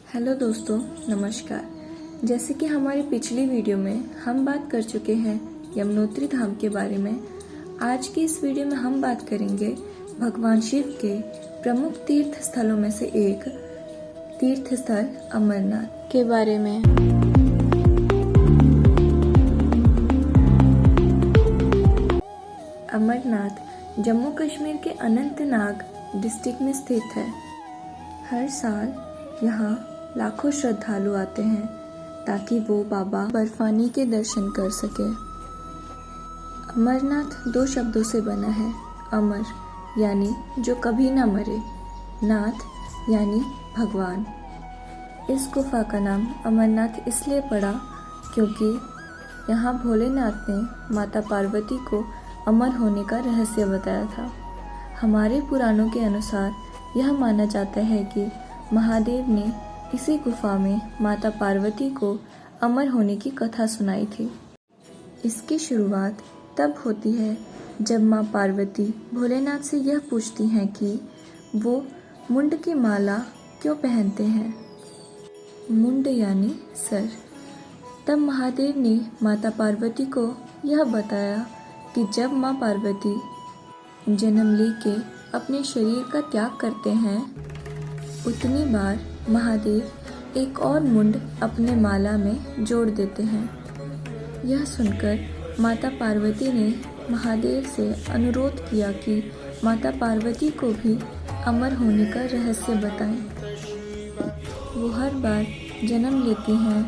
Hello दोस्तों, नमस्कार। जैसे कि हमारी पिछली वीडियो में हम बात कर चुके हैं यमुनोत्री धाम के बारे में, आज की इस वीडियो में हम बात करेंगे भगवान शिव के प्रमुख तीर्थ स्थलों में से एक तीर्थ स्थल अमरनाथ के बारे में। अमरनाथ जम्मू कश्मीर के अनंतनाग डिस्ट्रिक्ट में स्थित है। हर साल यहाँ लाखों श्रद्धालु आते हैं ताकि वो बाबा बर्फानी के दर्शन कर सके। अमरनाथ दो शब्दों से बना है। अमर यानी जो कभी ना मरे, नाथ यानी भगवान। इस गुफा का नाम अमरनाथ इसलिए पड़ा क्योंकि यहाँ भोलेनाथ ने माता पार्वती को अमर होने का रहस्य बताया था। हमारे पुराणों के अनुसार यह माना जाता है कि महादेव ने इसी गुफा में माता पार्वती को अमर होने की कथा सुनाई थी। इसकी शुरुआत तब होती है जब माँ पार्वती भोलेनाथ से यह पूछती हैं कि वो मुंड की माला क्यों पहनते हैं। मुंड यानी सर। तब महादेव ने माता पार्वती को यह बताया कि जब माँ पार्वती जन्म लेके अपने शरीर का त्याग करते हैं, उतनी बार महादेव एक और मुंड अपने माला में जोड़ देते हैं। यह सुनकर माता पार्वती ने महादेव से अनुरोध किया कि माता पार्वती को भी अमर होने का रहस्य बताएं। वो हर बार जन्म लेती हैं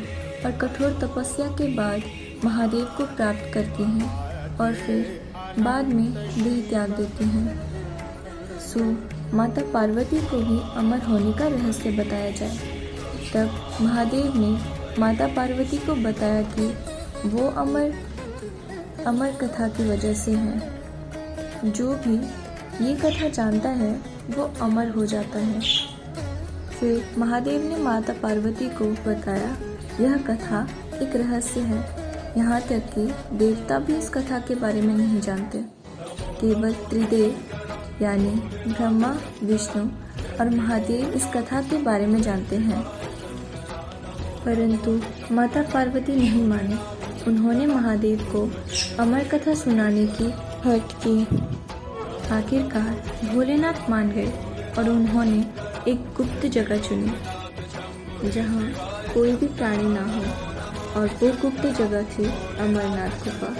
और कठोर तपस्या के बाद महादेव को प्राप्त करती हैं और फिर बाद में देह त्याग देती हैं। माता पार्वती को भी अमर होने का रहस्य बताया जाए। तब महादेव ने माता पार्वती को बताया कि वो अमर कथा की वजह से हैं। जो भी ये कथा जानता है वो अमर हो जाता है। फिर महादेव ने माता पार्वती को बताया यह कथा एक रहस्य है। यहाँ तक कि देवता भी इस कथा के बारे में नहीं जानते। केवल त्रिदेव यानी ब्रह्मा, विष्णु और महादेव इस कथा के बारे में जानते हैं। परंतु माता पार्वती नहीं मानी। उन्होंने महादेव को अमर कथा सुनाने की हट की। आखिरकार भोलेनाथ मान गए और उन्होंने एक गुप्त जगह चुनी जहाँ कोई भी प्राणी ना हो, और वो गुप्त जगह थी अमरनाथ गुफा।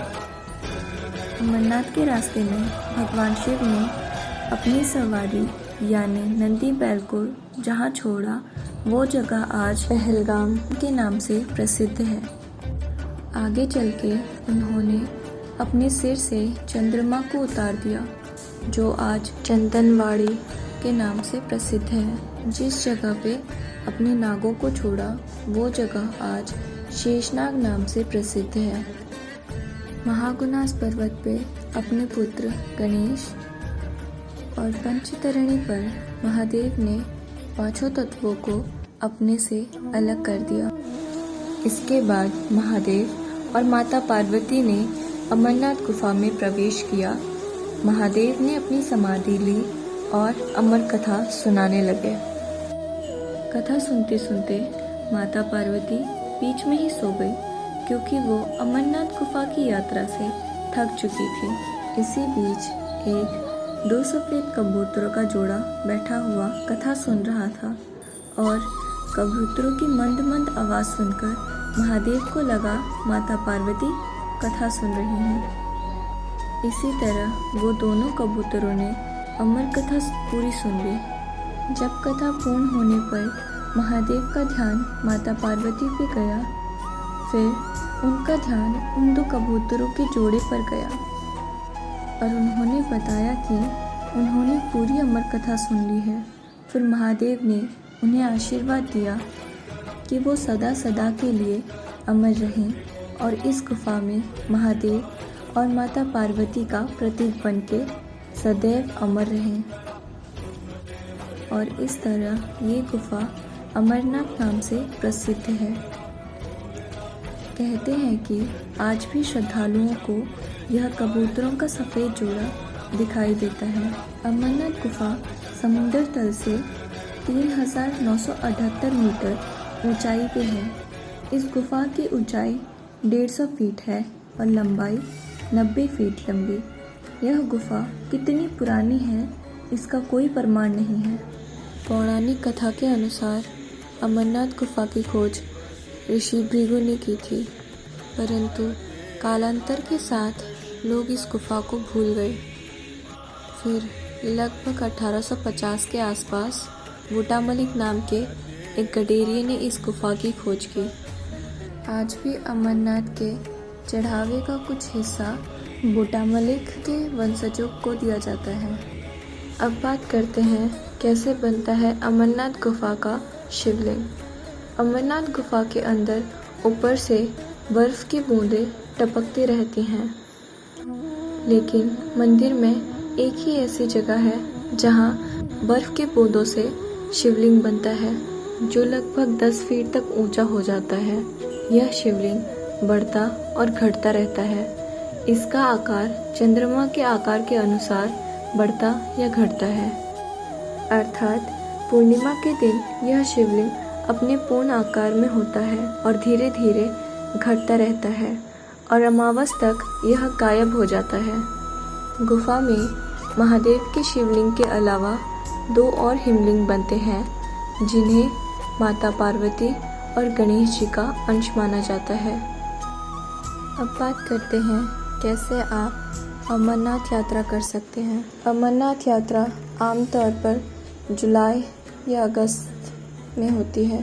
अमरनाथ के रास्ते में भगवान शिव ने अपनी सवारी यानी नंदी बैल को जहाँ छोड़ा, वो जगह आज पहलगाम के नाम से प्रसिद्ध है। आगे चल के उन्होंने अपने सिर से चंद्रमा को उतार दिया, जो आज चंदनवाड़ी के नाम से प्रसिद्ध है। जिस जगह पे अपने नागों को छोड़ा, वो जगह आज शेषनाग नाम से प्रसिद्ध है। महागुनास पर्वत पे अपने पुत्र गणेश और पंचतरणी पर महादेव ने पांचों तत्वों को अपने से अलग कर दिया। इसके बाद महादेव और माता पार्वती ने अमरनाथ गुफा में प्रवेश किया। महादेव ने अपनी समाधि ली और अमर कथा सुनाने लगे। कथा सुनते सुनते माता पार्वती बीच में ही सो गई क्योंकि वो अमरनाथ गुफा की यात्रा से थक चुकी थी। इसी बीच एक दो सफेद कबूतरों का जोड़ा बैठा हुआ कथा सुन रहा था और कबूतरों की मंद मंद आवाज़ सुनकर महादेव को लगा माता पार्वती कथा सुन रही हैं। इसी तरह वो दोनों कबूतरों ने अमर कथा पूरी सुन ली। जब कथा पूर्ण होने पर महादेव का ध्यान माता पार्वती पे गया, फिर उनका ध्यान उन दो कबूतरों के जोड़े पर गया और उन्होंने बताया कि उन्होंने पूरी अमर कथा सुन ली है। फिर महादेव ने उन्हें आशीर्वाद दिया कि वो सदा सदा के लिए अमर रहें और इस गुफा में महादेव और माता पार्वती का प्रतीक बनके सदैव अमर रहें। और इस तरह ये गुफा अमरनाथ नाम से प्रसिद्ध है। कहते हैं कि आज भी श्रद्धालुओं को यह कबूतरों का सफ़ेद जोड़ा दिखाई देता है। अमरनाथ गुफा समुद्र तल से 3978 मीटर ऊंचाई पे है। इस गुफा की ऊंचाई 150 फीट है और लंबाई 90 फीट लंबी। यह गुफा कितनी पुरानी है इसका कोई प्रमाण नहीं है। पौराणिक कथा के अनुसार अमरनाथ गुफा की खोज ऋषि भृगु ने की थी, परंतु कालांतर के साथ लोग इस गुफा को भूल गए। फिर लगभग 1850 के आसपास बूटा मलिक नाम के एक गडेरिये ने इस गुफा की खोज की। आज भी अमरनाथ के चढ़ावे का कुछ हिस्सा बूटा मलिक के वंशजों को दिया जाता है। अब बात करते हैं कैसे बनता है अमरनाथ गुफा का शिवलिंग। अमरनाथ गुफा के अंदर ऊपर से बर्फ की बूंदें टपकती रहती हैं, लेकिन मंदिर में एक ही ऐसी जगह है जहां बर्फ के बूंदों से शिवलिंग बनता है, जो लगभग 10 फीट तक ऊंचा हो जाता है। यह शिवलिंग बढ़ता और घटता रहता है। इसका आकार चंद्रमा के आकार के अनुसार बढ़ता या घटता है, अर्थात पूर्णिमा के दिन यह शिवलिंग अपने पूर्ण आकार में होता है और धीरे धीरे घटता रहता है और अमावस तक यह गायब हो जाता है। गुफा में महादेव के शिवलिंग के अलावा 2 और हिमलिंग बनते हैं, जिन्हें माता पार्वती और गणेश जी का अंश माना जाता है। अब बात करते हैं कैसे आप अमरनाथ यात्रा कर सकते हैं। अमरनाथ यात्रा आमतौर पर जुलाई या अगस्त में होती है,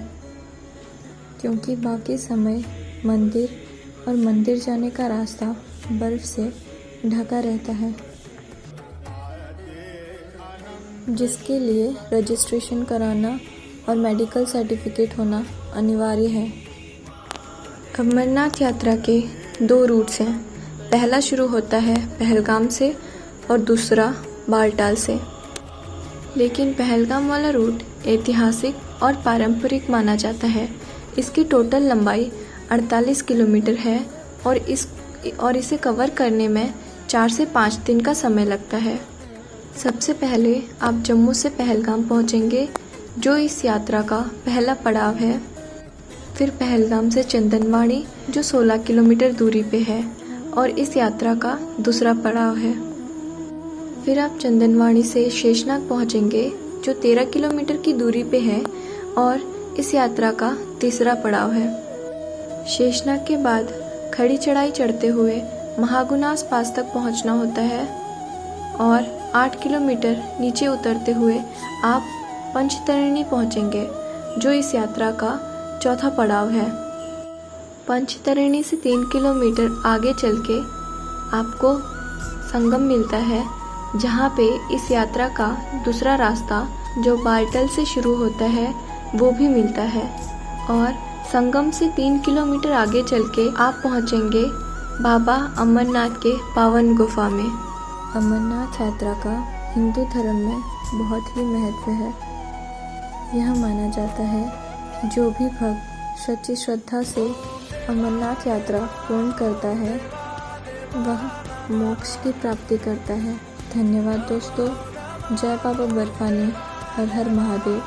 क्योंकि बाकी समय मंदिर और मंदिर जाने का रास्ता बर्फ से ढका रहता है, जिसके लिए रजिस्ट्रेशन कराना और मेडिकल सर्टिफिकेट होना अनिवार्य है। अमरनाथ यात्रा के 2 रूट्स हैं। पहला शुरू होता है पहलगाम से और दूसरा बालटाल से। लेकिन पहलगाम वाला रूट ऐतिहासिक और पारंपरिक माना जाता है। इसकी टोटल लंबाई 48 किलोमीटर है और इसे कवर करने में 4 से 5 दिन का समय लगता है। सबसे पहले आप जम्मू से पहलगाम पहुंचेंगे, जो इस यात्रा का पहला पड़ाव है। फिर पहलगाम से चंदनवाड़ी, जो 16 किलोमीटर दूरी पे है और इस यात्रा का दूसरा पड़ाव है। फिर आप चंदनवाड़ी से शेषनाग पहुंचेंगे, जो 13 किलोमीटर की दूरी पे है और इस यात्रा का तीसरा पड़ाव है। शेषनाग के बाद खड़ी चढ़ाई चढ़ते हुए महागुनास पास तक पहुंचना होता है और 8 किलोमीटर नीचे उतरते हुए आप पंचतरणी पहुंचेंगे, जो इस यात्रा का चौथा पड़ाव है। पंचतरणी से 3 किलोमीटर आगे चल के आपको संगम मिलता है, जहां पे इस यात्रा का दूसरा रास्ता जो बालटल से शुरू होता है वो भी मिलता है। और संगम से 3 किलोमीटर आगे चल के आप पहुंचेंगे बाबा अमरनाथ के पावन गुफा में। अमरनाथ यात्रा का हिंदू धर्म में बहुत ही महत्व है। यह माना जाता है जो भी भक्त सच्ची श्रद्धा से अमरनाथ यात्रा पूर्ण करता है वह मोक्ष की प्राप्ति करता है। धन्यवाद दोस्तों। जय बाबा बर्फानी। हर हर महादेव।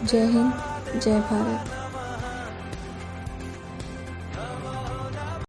जय हिंद, जय भारत।